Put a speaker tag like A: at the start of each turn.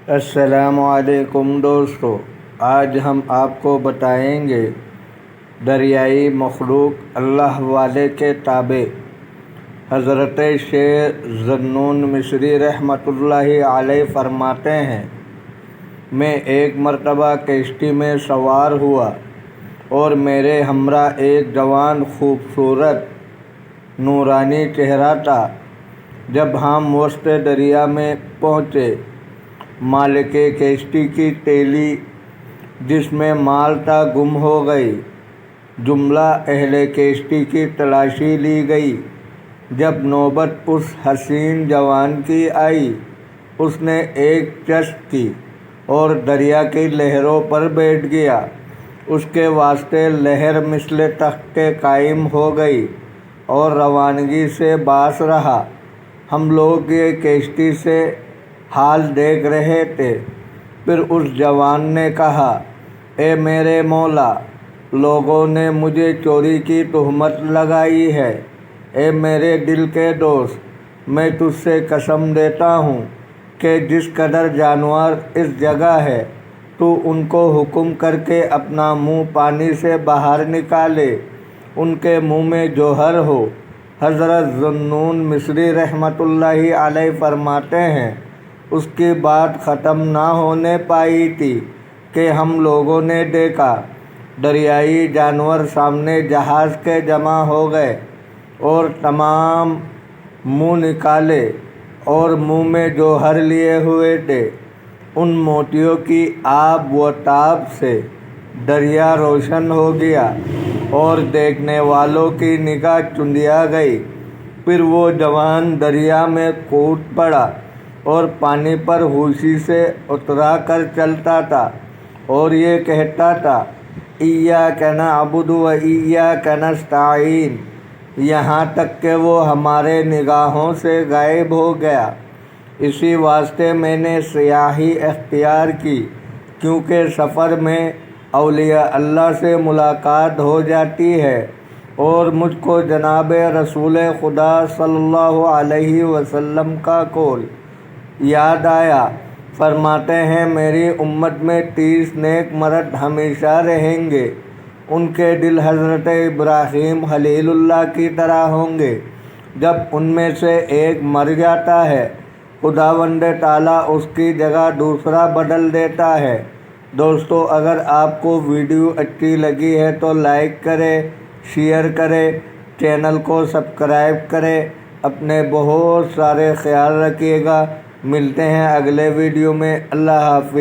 A: السلام علیکم دوستو، آج ہم آپ کو بتائیں گے دریائی مخلوق اللہ والے کے تابع حضرت شیخ ذو-النون مصری رحمۃ اللہ علیہ فرماتے ہیں، میں ایک مرتبہ کشتی میں سوار ہوا اور میرے ہمراہ ایک جوان خوبصورت نورانی چہرہ تھا۔ جب ہم وسط دریا میں پہنچے، مالک کشتی کی تیلی جس میں مال تھا گم ہو گئی۔ جملہ اہل کشتی کی تلاشی لی گئی۔ جب نوبت اس حسین جوان کی آئی، اس نے ایک چشت کی اور دریا کی لہروں پر بیٹھ گیا۔ اس کے واسطے لہر مثل تخت کے قائم ہو گئی اور روانگی سے باز رہا۔ ہم لوگ یہ کشتی سے حال دیکھ رہے تھے۔ پھر اس جوان نے کہا، اے میرے مولا، لوگوں نے مجھے چوری کی تہمت لگائی ہے۔ اے میرے دل کے دوست، میں تجھ سے قسم دیتا ہوں کہ جس قدر جانور اس جگہ ہے، تو ان کو حکم کر کے اپنا منہ پانی سے باہر نکالے، ان کے منہ میں جوہر ہو۔ حضرت ذو-النون مصری رحمۃ اللہ علیہ فرماتے ہیں، اس کی بات ختم نہ ہونے پائی تھی کہ ہم لوگوں نے دیکھا دریائی جانور سامنے جہاز کے جمع ہو گئے اور تمام منہ نکالے اور منہ میں جوہر لیے ہوئے تھے۔ ان موتیوں کی آب و تاب سے دریا روشن ہو گیا اور دیکھنے والوں کی نگاہ چندیا گئی۔ پھر وہ جوان دریا میں کود پڑا اور پانی پر ہوشی سے اترا کر چلتا تھا اور یہ کہتا تھا، ایاک نعبد و ایاک نستعین، یہاں تک کہ وہ ہمارے نگاہوں سے غائب ہو گیا۔ اسی واسطے میں نے سیاحی اختیار کی، کیونکہ سفر میں اولیاء اللہ سے ملاقات ہو جاتی ہے اور مجھ کو جناب رسول خدا صلی اللہ علیہ وسلم کا قول یاد آیا۔ فرماتے ہیں، میری امت میں 30 نیک مرد ہمیشہ رہیں گے، ان کے دل حضرت ابراہیم خلیل اللہ کی طرح ہوں گے۔ جب ان میں سے ایک مر جاتا ہے، خداوند تعالیٰ اس کی جگہ دوسرا بدل دیتا ہے۔ دوستو، اگر آپ کو ویڈیو اچھی لگی ہے تو لائک کریں، شیئر کریں، چینل کو سبسکرائب کریں۔ اپنے بہت سارے خیال رکھیے گا۔ ملتے ہیں اگلے ویڈیو میں۔ اللہ حافظ۔